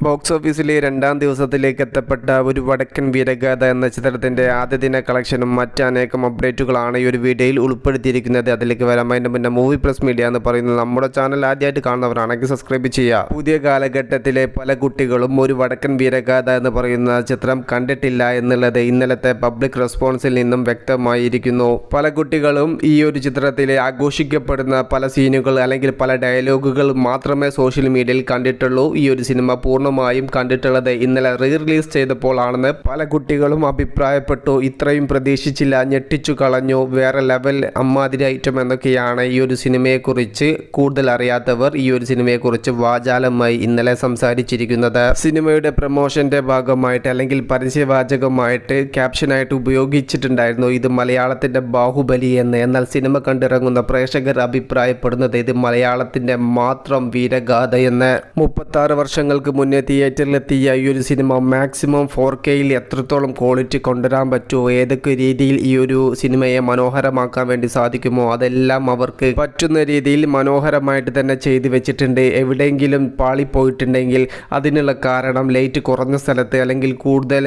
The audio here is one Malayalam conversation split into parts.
ബോക്സ് ഓഫീസിലെ രണ്ടാം ദിവസത്തിലേക്ക് എത്തപ്പെട്ട ഒരു വടക്കൻ വീരഗാഥ എന്ന ചിത്രത്തിൻ്റെ ആദ്യ ദിന കളക്ഷനും മറ്റനേകം അപ്ഡേറ്റുകളാണ് ഈ ഒരു വീഡിയോയിൽ ഉൾപ്പെടുത്തിയിരിക്കുന്നത്. അതിലേക്ക് വരാൻ അതിൻ്റെ മുന്നേ മൂവി പ്ലസ് മീഡിയ എന്ന് പറയുന്നത് നമ്മുടെ ചാനൽ ആദ്യമായിട്ട് കാണുന്നവരാണെങ്കിൽ സബ്സ്ക്രൈബ് ചെയ്യുക. പുതിയ കാലഘട്ടത്തിലെ പല കുട്ടികളും ഒരു വടക്കൻ വീരഗാഥ എന്ന് പറയുന്ന ചിത്രം കണ്ടിട്ടില്ല എന്നുള്ളത് ഇന്നലത്തെ പബ്ലിക് റെസ്പോൺസിൽ നിന്നും വ്യക്തമായിരിക്കുന്നു. പല കുട്ടികളും ഈ ഒരു ചിത്രത്തിലെ ആഘോഷിക്കപ്പെടുന്ന പല സീനുകൾ അല്ലെങ്കിൽ പല ഡയലോഗുകൾ മാത്രമേ സോഷ്യൽ മീഡിയയിൽ കണ്ടിട്ടുള്ളൂ. ഈ ഒരു സിനിമ പൂർണ്ണമായും കണ്ടിട്ടുള്ളത് ഇന്നലെ റിലീസ് ചെയ്തപ്പോൾ ആണെന്ന് പല കുട്ടികളും അഭിപ്രായപ്പെട്ടു. ഇത്രയും പ്രതീക്ഷിച്ചില്ല, ഞെട്ടിച്ചു കളഞ്ഞു, വേറെ ലെവൽ, അമ്മാതിരി ഐറ്റം എന്നൊക്കെയാണ് ഈ ഒരു സിനിമയെക്കുറിച്ച് കൂടുതൽ അറിയാത്തവർ ഈ ഒരു സിനിമയെക്കുറിച്ച് വാചാലമായി ഇന്നലെ സംസാരിച്ചിരിക്കുന്നത്. സിനിമയുടെ പ്രമോഷന്റെ ഭാഗമായിട്ട് അല്ലെങ്കിൽ പരസ്യവാചകമായിട്ട് ക്യാപ്ഷനായിട്ട് ഉപയോഗിച്ചിട്ടുണ്ടായിരുന്നു ഇത് മലയാളത്തിന്റെ ബാഹുബലി എന്ന്. എന്നാൽ സിനിമ കണ്ടിറങ്ങുന്ന പ്രേക്ഷകർ അഭിപ്രായപ്പെടുന്നത് ഇത് മലയാളത്തിന്റെ മാത്രം വീരഗാഥ എന്ന്. 36 വർഷങ്ങൾക്ക് മുന്നേ തിയേറ്ററിലെത്തിയ ഈ ഒരു സിനിമ മാക്സിമം 4Kയിൽ എത്രത്തോളം ക്വാളിറ്റി കൊണ്ടുവരാൻ പറ്റുമോ, ഏതൊക്കെ രീതിയിൽ ഈ ഒരു സിനിമയെ മനോഹരമാക്കാൻ വേണ്ടി സാധിക്കുമോ അതെല്ലാം അവർക്ക് പറ്റുന്ന രീതിയിൽ മനോഹരമായിട്ട് തന്നെ ചെയ്തു വെച്ചിട്ടുണ്ട്. എവിടെയെങ്കിലും പാളിപ്പോയിട്ടുണ്ടെങ്കിൽ അതിനുള്ള കാരണം ലൈറ്റ് കുറഞ്ഞ സ്ഥലത്ത് അല്ലെങ്കിൽ കൂടുതൽ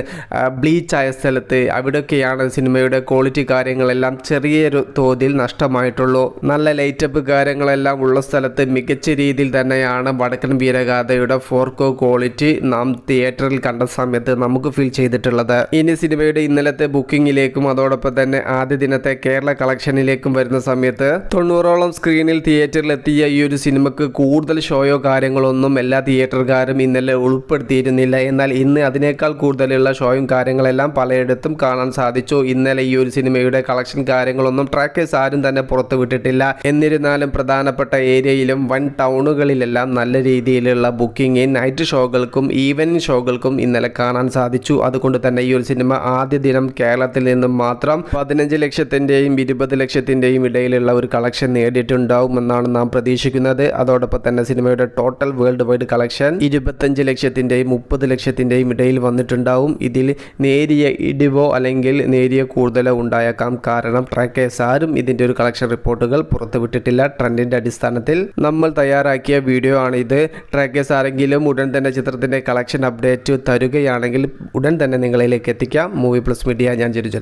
ബ്ലീച്ചായ സ്ഥലത്ത് അവിടെയൊക്കെയാണ് സിനിമയുടെ ക്വാളിറ്റി കാര്യങ്ങളെല്ലാം ചെറിയൊരു തോതിൽ നഷ്ടമായിട്ടുള്ളൂ. നല്ല ലൈറ്റപ്പ് കാര്യങ്ങളെല്ലാം ഉള്ള സ്ഥലത്ത് മികച്ച രീതിയിൽ തന്നെയാണ് വടക്കൻ വീരഗാഥയുടെ 4K ക്വാളിറ്റി നാം തിയേറ്ററിൽ കണ്ട സമയത്ത് നമുക്ക് ഫീൽ ചെയ്തിട്ടുള്ളത്. ഇനി സിനിമയുടെ ഇന്നലത്തെ ബുക്കിങ്ങിലേക്കും അതോടൊപ്പം തന്നെ ആദ്യ ദിനത്തെ കേരള കളക്ഷനിലേക്കും വരുന്ന സമയത്ത് 90ഓളം സ്ക്രീനിൽ തിയേറ്ററിലെത്തിയ ഈ ഒരു സിനിമക്ക് കൂടുതൽ ഷോയോ കാര്യങ്ങളൊന്നും എല്ലാ തിയേറ്ററുകാരും ഇന്നലെ ഉൾപ്പെടുത്തിയിരുന്നില്ല. എന്നാൽ ഇന്ന് അതിനേക്കാൾ കൂടുതലുള്ള ഷോയും കാര്യങ്ങളെല്ലാം പലയിടത്തും കാണാൻ സാധിച്ചു. ഇന്നലെ ഈ ഒരു സിനിമയുടെ കളക്ഷൻ കാര്യങ്ങളൊന്നും ട്രാക്കേഴ്സ് ആരും തന്നെ പുറത്തുവിട്ടിട്ടില്ല. എന്നിരുന്നാലും പ്രധാനപ്പെട്ട ഏരിയയിലും വൻ ടൗണുകളിലെല്ലാം നല്ല രീതിയിലുള്ള ബുക്കിംഗ് നൈറ്റ് ഷോകൾക്കും ഈവനിങ് ഷോകൾക്കും ഇന്നലെ കാണാൻ സാധിച്ചു. അതുകൊണ്ട് തന്നെ ഈ ഒരു സിനിമ ആദ്യ ദിനം കേരളത്തിൽ നിന്നും മാത്രം 15 ലക്ഷത്തിൻ്റെയും 20 ലക്ഷത്തിൻ്റെയും ഇടയിലുള്ള ഒരു കളക്ഷൻ നേടിയിട്ടുണ്ടാവുമെന്നാണ് നാം പ്രതീക്ഷിക്കുന്നത്. അതോടൊപ്പം തന്നെ സിനിമയുടെ ടോട്ടൽ വേൾഡ് വൈഡ് കളക്ഷൻ 25 ലക്ഷത്തിൻ്റെയും 30 ലക്ഷത്തിൻ്റെയും ഇടയിൽ വന്നിട്ടുണ്ടാവും. ഇതിൽ നേരിയ ഇടിവോ അല്ലെങ്കിൽ നേരിയ കൂടുതലോ ഉണ്ടായേക്കാം. കാരണം ട്രാക്കേഴ്സ് ആരും ഇതിൻ്റെ ഒരു കളക്ഷൻ റിപ്പോർട്ടുകൾ പുറത്തുവിട്ടിട്ടില്ല. ട്രെൻഡിൻ്റെ അടിസ്ഥാനത്തിൽ നമ്മൾ തയ്യാറാക്കിയ വീഡിയോ ആണ് ഇത്. ട്രാക്കേഴ്സ് ആരെങ്കിലും ഉടൻ തന്നെ ചിത്രത്തിൻ്റെ കളക്ഷൻ അപ്ഡേറ്റ് തരുകയാണെങ്കിൽ ഉടൻ തന്നെ നിങ്ങളിലേക്ക് എത്തിക്കാം. മൂവി പ്ലസ് മീഡിയ, ഞാൻ ജിരുജന.